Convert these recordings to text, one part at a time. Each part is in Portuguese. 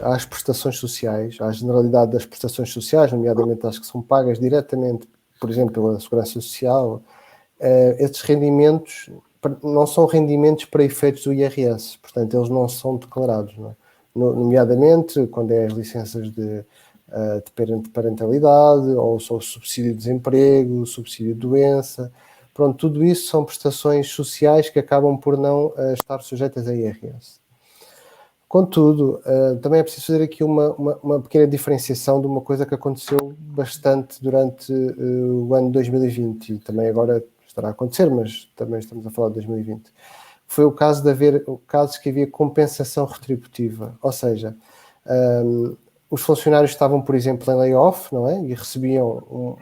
às prestações sociais, à generalidade das prestações sociais, nomeadamente as que são pagas diretamente, por exemplo, pela Segurança Social, esses rendimentos não são rendimentos para efeitos do IRS, portanto, eles não são declarados, não é? Nomeadamente quando é as licenças de parentalidade, ou só o subsídio de desemprego, subsídio de doença. Pronto, tudo isso são prestações sociais que acabam por não estar sujeitas a IRS. Contudo, também é preciso fazer aqui uma pequena diferenciação de uma coisa que aconteceu bastante durante o ano de 2020 e também agora estará a acontecer, mas também estamos a falar de 2020. Foi o caso de haver casos que havia compensação retributiva, ou seja, os funcionários estavam, por exemplo, em layoff, não é? E recebiam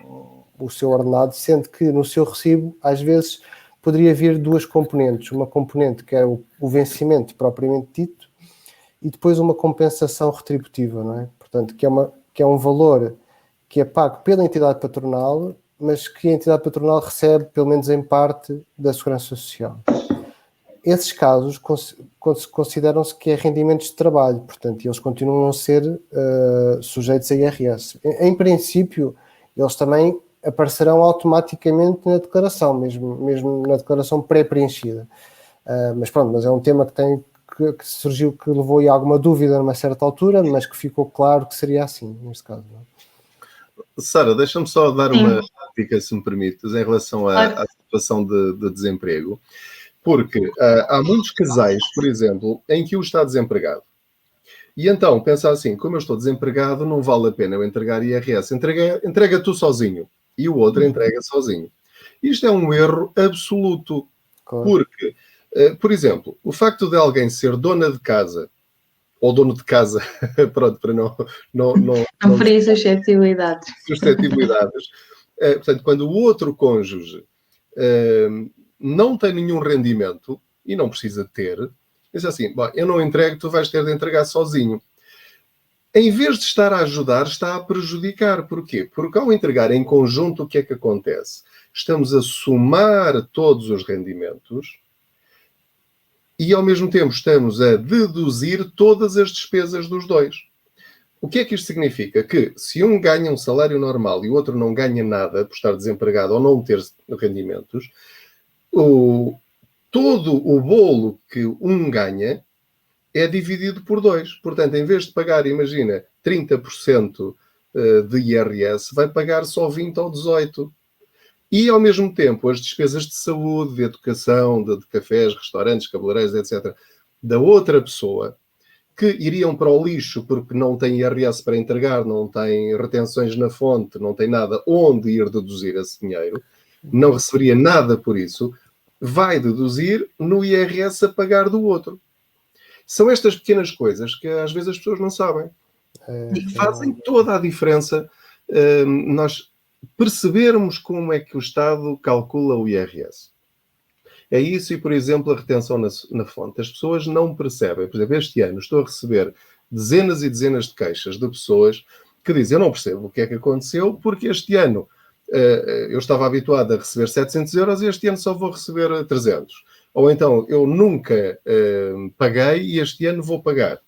o seu ordenado, sendo que no seu recibo, às vezes, poderia vir duas componentes. Uma componente que era o vencimento propriamente dito e depois uma compensação retributiva, não é? Portanto, que é um valor que é pago pela entidade patronal, mas que a entidade patronal recebe, pelo menos em parte, da Segurança Social. Esses casos consideram-se que é rendimentos de trabalho, portanto, eles continuam a ser sujeitos a IRS. Em princípio, eles também aparecerão automaticamente na declaração, mesmo na declaração pré-preenchida. Mas pronto, mas é um tema que surgiu, que levou aí alguma dúvida numa certa altura, mas que ficou claro que seria assim, neste caso. Não é? Sara, deixa-me só dar uma dica, se me permites, em relação à situação de desemprego. Porque há muitos casais, por exemplo, em que um está desempregado. E então, pensa assim, como eu estou desempregado, não vale a pena eu entregar IRS. Entrega tu sozinho. E o outro entrega sozinho. Isto é um erro absoluto. Claro. Porque, por exemplo, o facto de alguém ser dona de casa, ou dono de casa, pronto, para não ferir suscetibilidades. Portanto, quando o outro cônjuge não tem nenhum rendimento e não precisa ter, diz assim, bom, eu não entrego, tu vais ter de entregar sozinho. Em vez de estar a ajudar, está a prejudicar. Porquê? Porque ao entregar em conjunto, o que é que acontece? Estamos a somar todos os rendimentos e, ao mesmo tempo, estamos a deduzir todas as despesas dos dois. O que é que isto significa? Que se um ganha um salário normal e o outro não ganha nada por estar desempregado ou não ter rendimentos, todo o bolo que um ganha é dividido por dois. Portanto, em vez de pagar, imagina, 30% de IRS, vai pagar só 20% ou 18%. E, ao mesmo tempo, as despesas de saúde, de educação, de cafés, restaurantes, cabeleireiros, etc., da outra pessoa, que iriam para o lixo porque não tem IRS para entregar, não tem retenções na fonte, não tem nada onde ir deduzir esse dinheiro, não receberia nada por isso, vai deduzir no IRS a pagar do outro. São estas pequenas coisas que às vezes as pessoas não sabem. E fazem toda a diferença nós percebermos como é que o Estado calcula o IRS. É isso e, por exemplo, a retenção na fonte. As pessoas não percebem. Por exemplo, este ano estou a receber dezenas e dezenas de queixas de pessoas que dizem, eu não percebo o que é que aconteceu, porque este ano eu estava habituado a receber 700 euros e este ano só vou receber 300. Ou então, eu nunca paguei e este ano vou pagar.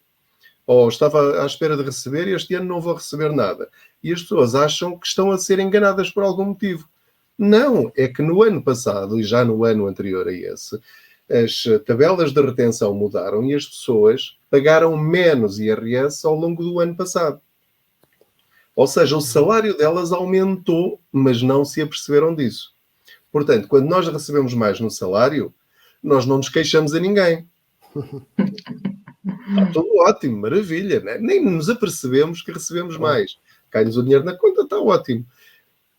Ou estava à espera de receber e este ano não vou receber nada. E as pessoas acham que estão a ser enganadas por algum motivo. Não, é que no ano passado, e já no ano anterior a esse, as tabelas de retenção mudaram e as pessoas pagaram menos IRS ao longo do ano passado. Ou seja, o salário delas aumentou, mas não se aperceberam disso. Portanto, quando nós recebemos mais no salário, nós não nos queixamos a ninguém. Está tudo ótimo, maravilha. Né? Nem nos apercebemos que recebemos mais. Cai-nos o dinheiro na conta, está ótimo.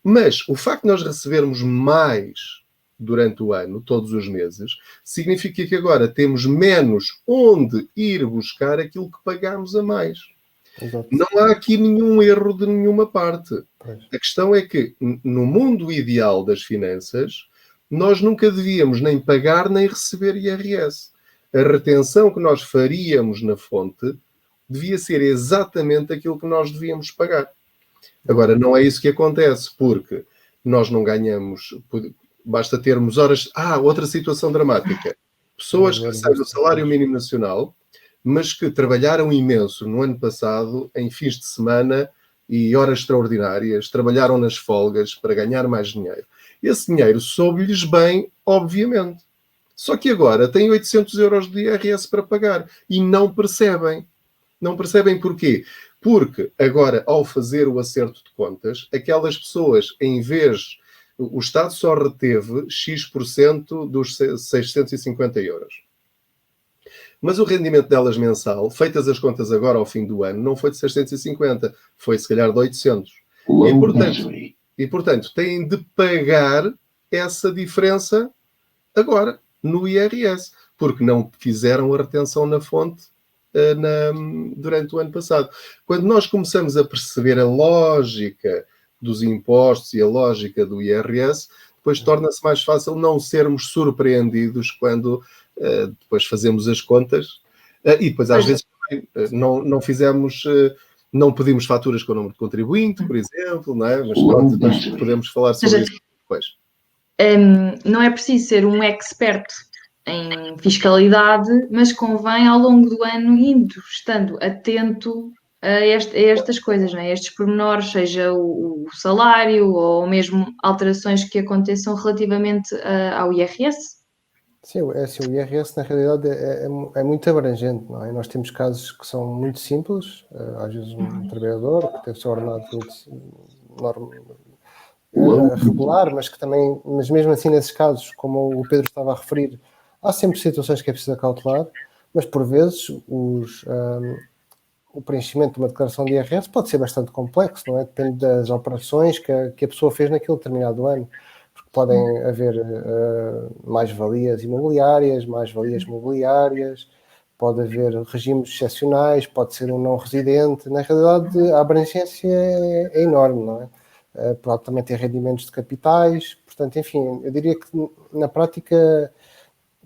Mas o facto de nós recebermos mais durante o ano, todos os meses, significa que agora temos menos onde ir buscar aquilo que pagámos a mais. Exato. Não há aqui nenhum erro de nenhuma parte. Pois. A questão é que, no mundo ideal das finanças, nós nunca devíamos nem pagar nem receber IRS. A retenção que nós faríamos na fonte devia ser exatamente aquilo que nós devíamos pagar. Agora, não é isso que acontece, porque nós não ganhamos, basta termos horas... outra situação dramática. Pessoas que recebem o salário mínimo nacional, mas que trabalharam imenso no ano passado, em fins de semana e horas extraordinárias, trabalharam nas folgas para ganhar mais dinheiro. Esse dinheiro soube-lhes bem, obviamente. Só que agora têm 800 euros de IRS para pagar e não percebem. Não percebem porquê? Porque agora, ao fazer o acerto de contas, aquelas pessoas, em vez... O Estado só reteve X% dos 650 euros. Mas o rendimento delas mensal, feitas as contas agora ao fim do ano, não foi de 650, foi se calhar de 800. E portanto, têm de pagar essa diferença agora, no IRS, porque não fizeram a retenção na fonte durante o ano passado. Quando nós começamos a perceber a lógica dos impostos e a lógica do IRS, depois torna-se mais fácil não sermos surpreendidos quando depois fazemos as contas e depois às vezes não fizemos, não pedimos faturas com o número de contribuinte, por exemplo, não é? Mas pronto, nós podemos falar sobre isso depois. Não é preciso ser um expert em fiscalidade, mas convém ao longo do ano estando atento a estas coisas, não é? Estes pormenores, seja o salário ou mesmo alterações que aconteçam relativamente ao IRS. Sim, assim, o IRS na realidade é muito abrangente, não é? Nós temos casos que são muito simples, às vezes um trabalhador que tem o seu ordenado regular, mas mesmo assim nesses casos, como o Pedro estava a referir, há sempre situações que é preciso cautelar, mas por vezes o preenchimento de uma declaração de IRS pode ser bastante complexo, não é? Depende das operações que a pessoa fez naquele determinado ano. Porque podem haver mais-valias imobiliárias, mais-valias mobiliárias, pode haver regimes excepcionais, pode ser um não residente. Na realidade, a abrangência é enorme, não é? Pode também ter rendimentos de capitais. Portanto, enfim, eu diria que na prática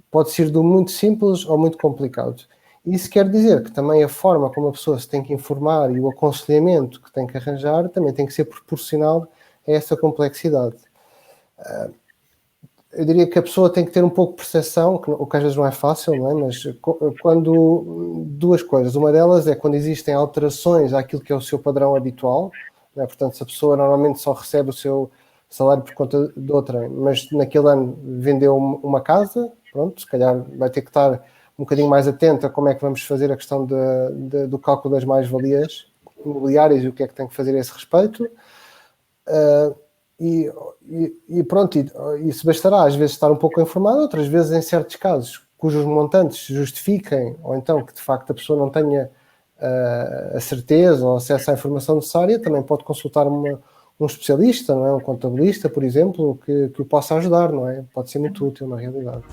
pode ser do muito simples ao muito complicado. Isso quer dizer que também a forma como a pessoa se tem que informar e o aconselhamento que tem que arranjar também tem que ser proporcional a essa complexidade. Eu diria que a pessoa tem que ter um pouco de percepção, o que às vezes não é fácil, não é? Mas quando duas coisas, uma delas é quando existem alterações àquilo que é o seu padrão habitual, não é? Portanto, se a pessoa normalmente só recebe o seu salário por conta de outra, mas naquele ano vendeu uma casa, pronto, se calhar vai ter que estar um bocadinho mais atento a como é que vamos fazer a questão do cálculo das mais-valias imobiliárias e o que é que tem que fazer a esse respeito. E pronto, isso bastará às vezes estar um pouco informado, outras vezes em certos casos cujos montantes justifiquem, ou então que de facto a pessoa não tenha a certeza ou acesso à informação necessária, também pode consultar um especialista, não é? Um contabilista, por exemplo, que o possa ajudar, não é? Pode ser muito útil na realidade.